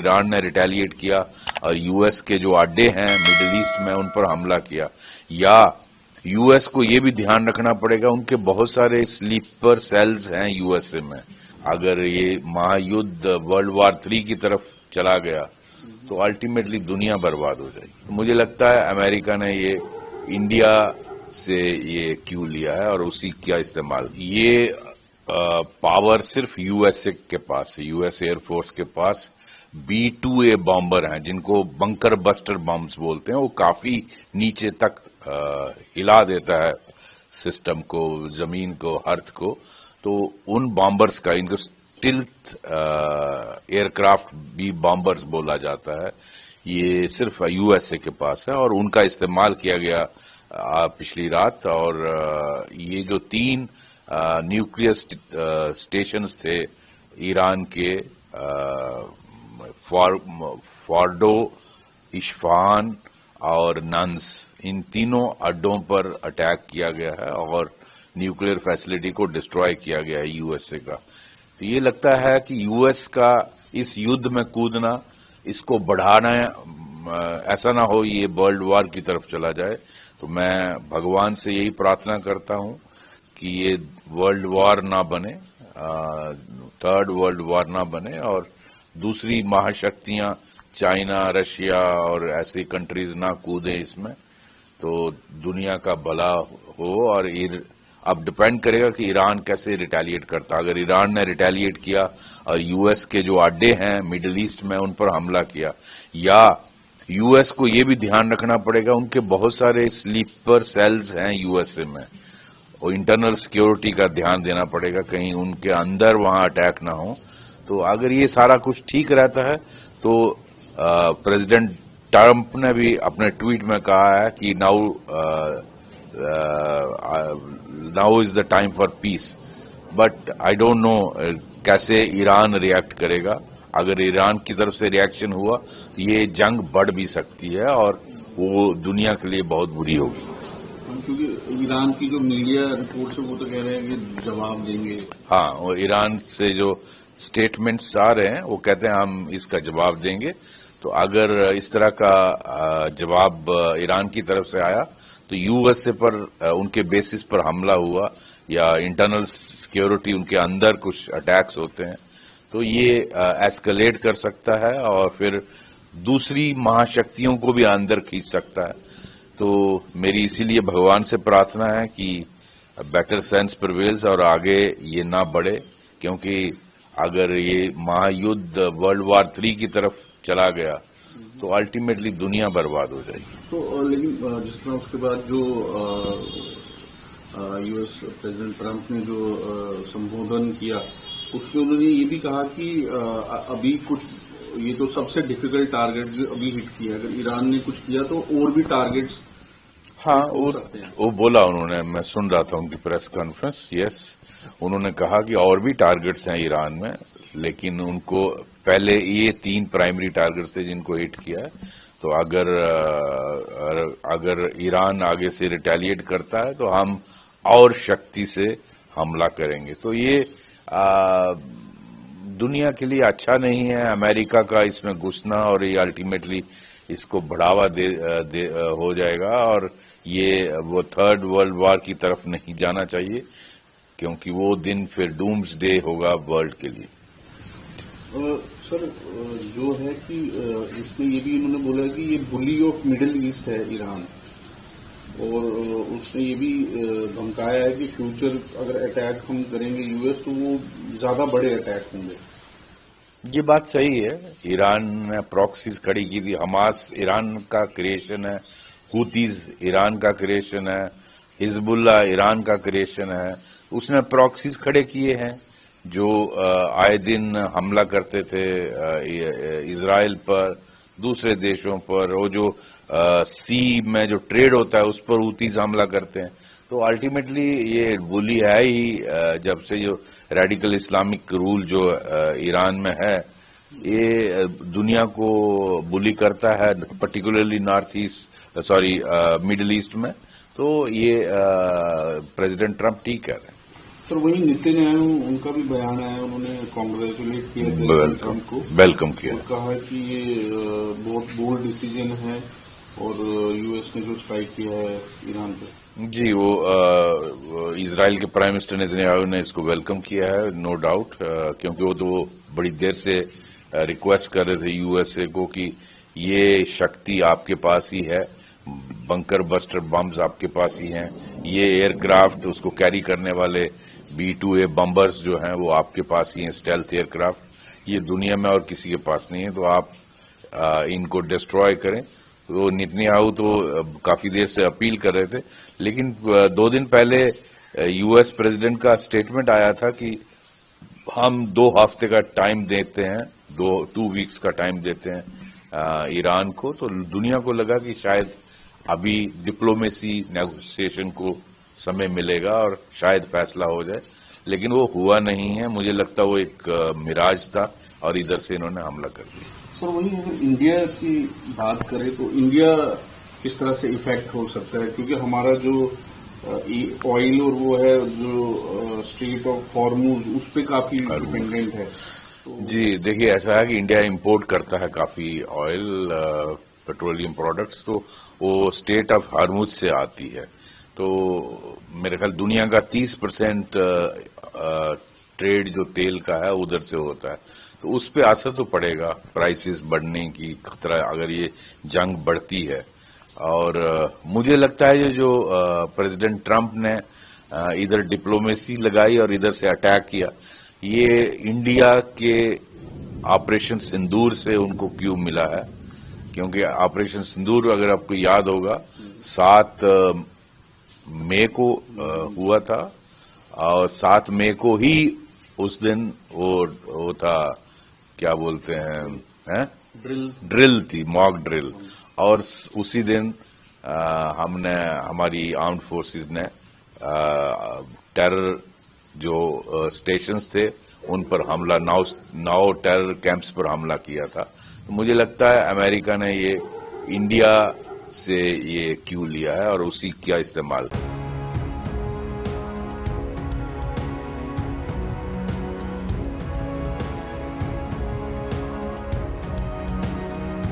Iran ने retaliate किया और यूएस के जो अड्डे हैं मिडिल ईस्ट में उन पर हमला किया, या यूएस को ये भी ध्यान रखना पड़ेगा उनके बहुत सारे स्लीपर सेल्स हैं यूएसए में। अगर ये महायुद्ध वर्ल्ड वॉर 3 की तरफ चला गया तो अल्टीमेटली दुनिया बर्बाद हो जाएगी। मुझे लगता है अमेरिका ने ये इंडिया से ये क्यू लिया है और उसी का इस्तेमाल, ये पावर सिर्फ यूएसए के पास है। यूएस एयरफोर्स के पास B-2A बॉम्बर हैं जिनको बंकर बस्टर बम्स बोलते हैं। वो काफी नीचे तक हिला देता है सिस्टम को, जमीन को, अर्थ को। तो उन बॉम्बर्स का, इनको स्टिल्थ एयरक्राफ्ट भी बॉम्बर्स बोला जाता है, ये सिर्फ यूएसए के पास है और उनका इस्तेमाल किया गया पिछली रात। और ये जो 3 न्यूक्लियर स्टेशंस थे ईरान के, फॉर्डो, इस्फहान और नंस, इन तीनों अड्डों पर अटैक किया गया है और न्यूक्लियर फैसिलिटी को डिस्ट्रॉय किया गया है यूएसए का। तो ये लगता है कि यूएस का इस युद्ध में कूदना, इसको बढ़ाना, ऐसा ना हो ये वर्ल्ड वॉर की तरफ चला जाए। तो मैं भगवान से यही प्रार्थना करता हूं कि ये वर्ल्ड वॉर ना बने, 3rd वर्ल्ड वॉर ना बने और दूसरी महाशक्तियां चाइना, रशिया और ऐसी कंट्रीज ना कूदें इसमें, तो दुनिया का भला हो। और अब डिपेंड करेगा कि ईरान कैसे रिटेलिएट करता। अगर ईरान ने रिटेलिएट किया और यूएस के जो अड्डे हैं मिडिल ईस्ट में उन पर हमला किया, या यूएस को ये भी ध्यान रखना पड़ेगा उनके बहुत सारे स्लीपर सेल्स हैं यूएसए में, और इंटरनल सिक्योरिटी का ध्यान देना पड़ेगा कहीं उनके अंदर वहां अटैक ना हो। तो अगर ये सारा कुछ ठीक रहता है तो प्रेसिडेंट ट्रंप ने भी अपने ट्वीट में कहा है कि now is the time for piece. But I don't know कैसे ईरान रिएक्ट करेगा। अगर ईरान की तरफ से रिएक्शन हुआ तो ये जंग बढ़ भी सकती है और वो दुनिया के लिए बहुत बुरी होगी। क्योंकि ईरान की जो मीडिया रिपोर्ट्स है वो तो कह रहे हैं कि जवाब देंगे। हाँ, वो ईरान से जो स्टेटमेंट्स आ रहे हैं वो कहते हैं हम इसका जवाब देंगे। तो अगर इस तरह का जवाब ईरान की तरफ से आया तो यूएसए पर उनके बेसिस पर हमला हुआ या इंटरनल सिक्योरिटी उनके अंदर कुछ अटैक्स होते हैं तो ये एस्केलेट कर सकता है और फिर दूसरी महाशक्तियों को भी अंदर खींच सकता है। तो मेरी इसीलिए भगवान से प्रार्थना है कि बेटर सेंस प्रिवेल्स और आगे ये ना बढ़े, क्योंकि अगर ये महायुद्ध वर्ल्ड वॉर 3 की तरफ चला गया तो अल्टीमेटली दुनिया बर्बाद हो जाएगी। तो लेकिन जिस तरह उसके बाद जो यूएस प्रेसिडेंट ट्रंप ने जो संबोधन किया उसमें उन्होंने ये भी कहा कि अभी कुछ ये तो सबसे डिफिकल्ट टारगेट अभी हिट किया, अगर ईरान ने कुछ किया तो और भी टारगेट्स वो बोला उन्होंने, मैं सुन रहा था उनकी प्रेस कॉन्फ्रेंस। यस, उन्होंने कहा कि और भी टारगेट्स हैं ईरान में, लेकिन उनको पहले ये 3 प्राइमरी टारगेट्स थे जिनको हिट किया है। तो अगर ईरान आगे से रिटेलिएट करता है तो हम और शक्ति से हमला करेंगे। तो ये दुनिया के लिए अच्छा नहीं है अमेरिका का इसमें घुसना, और ये अल्टीमेटली इसको बढ़ावा हो जाएगा और ये वो 3rd वर्ल्ड वॉर की तरफ नहीं जाना चाहिए, क्योंकि वो दिन फिर डूम्स डे होगा वर्ल्ड के लिए। सर, जो है कि इसमें ये भी उन्होंने बोला कि ये बुली ऑफ मिडिल ईस्ट है ईरान, और उसने ये भी धमकाया है कि फ्यूचर अगर अटैक हम करेंगे यूएस तो वो ज्यादा बड़े अटैक होंगे। ये बात सही है। ईरान ने प्रॉक्सीज खड़ी की थी। हमास ईरान का क्रिएशन है, हुतीज ईरान का क्रिएशन है, हिजबुल्लाह ईरान का क्रिएशन है। उसने प्रॉक्सीज खड़े किए हैं जो आए दिन हमला करते थे इजराइल पर, दूसरे देशों पर। वो जो सी में जो ट्रेड होता है उस पर हुतीज हमला करते हैं। तो अल्टीमेटली ये बुली है ही, जब से जो रेडिकल इस्लामिक रूल जो ईरान में है ये दुनिया को बुली करता है, पर्टिकुलरली मिडिल ईस्ट में। तो ये प्रेसिडेंट ट्रंप ठीक कह रहे हैं। सर वही नेतन्याहू उनका भी बयान आया, उन्होंने कांग्रेचुलेट किया प्रेसिडेंट ट्रम्प को, वेलकम किया। और कहा कि ये बहुत बोल्ड डिसीजन है और यूएस ने जो स्ट्राइक किया है ईरान पे। जी, वो इजराइल के प्राइम मिनिस्टर नेतन्याहू ने इसको वेलकम किया है, नो डाउट, क्योंकि वो तो बड़ी देर से रिक्वेस्ट कर रहे थे यूएसए को कि ये शक्ति आपके पास ही है, बंकर बस्टर बम्स आपके पास ही हैं, ये एयरक्राफ्ट उसको कैरी करने वाले B-2A बम्बर्स जो हैं वो आपके पास ही हैं, स्टेल्थ एयरक्राफ्ट, ये दुनिया में और किसी के पास नहीं है, तो आप इनको डिस्ट्रॉय करें। तो नेतन्याहू तो काफी देर से अपील कर रहे थे, लेकिन 2 दिन पहले यूएस प्रेसिडेंट का स्टेटमेंट आया था कि हम 2 हफ्ते का टाइम देते हैं, 2 वीक्स का टाइम देते हैं ईरान को। तो दुनिया को लगा कि शायद अभी डिप्लोमेसी नेगोशिएशन को समय मिलेगा और शायद फैसला हो जाए, लेकिन वो हुआ नहीं है। मुझे लगता वो एक मिराज था और इधर से इन्होंने हमला कर दिया। सर वही अगर इंडिया की बात करें तो इंडिया किस तरह से इफेक्ट हो सकता है, क्योंकि हमारा जो ऑयल और वो है जो स्ट्रेट ऑफ हॉर्मुज उस पर काफी डिपेंडेंट है। जी देखिए, ऐसा है कि इंडिया इंपोर्ट करता है काफी ऑयल, पेट्रोलियम प्रोडक्ट्स, तो वो स्टेट ऑफ हॉर्मुज से आती है। तो मेरे ख्याल दुनिया का 30% ट्रेड जो तेल का है उधर से होता है, तो उस पे असर तो पड़ेगा, प्राइसेस बढ़ने की खतरा अगर ये जंग बढ़ती है। और मुझे लगता है ये जो प्रेसिडेंट ट्रंप ने इधर डिप्लोमेसी लगाई और इधर से अटैक किया, ये इंडिया के ऑपरेशन सिंदूर से उनको क्यों मिला है, क्योंकि ऑपरेशन सिंदूर अगर आपको याद होगा 7 मई को हुआ था, और 7 मई को ही उस दिन वो था, क्या बोलते हैं, ड्रिल थी, मॉक ड्रिल, और उसी दिन हमारी आर्म्ड फोर्सेस ने टेरर जो स्टेशंस थे उन पर हमला, 9 टेरर कैंप्स पर हमला किया था। तो मुझे लगता है अमेरिका ने ये इंडिया से ये क्यू लिया है और उसी का इस्तेमाल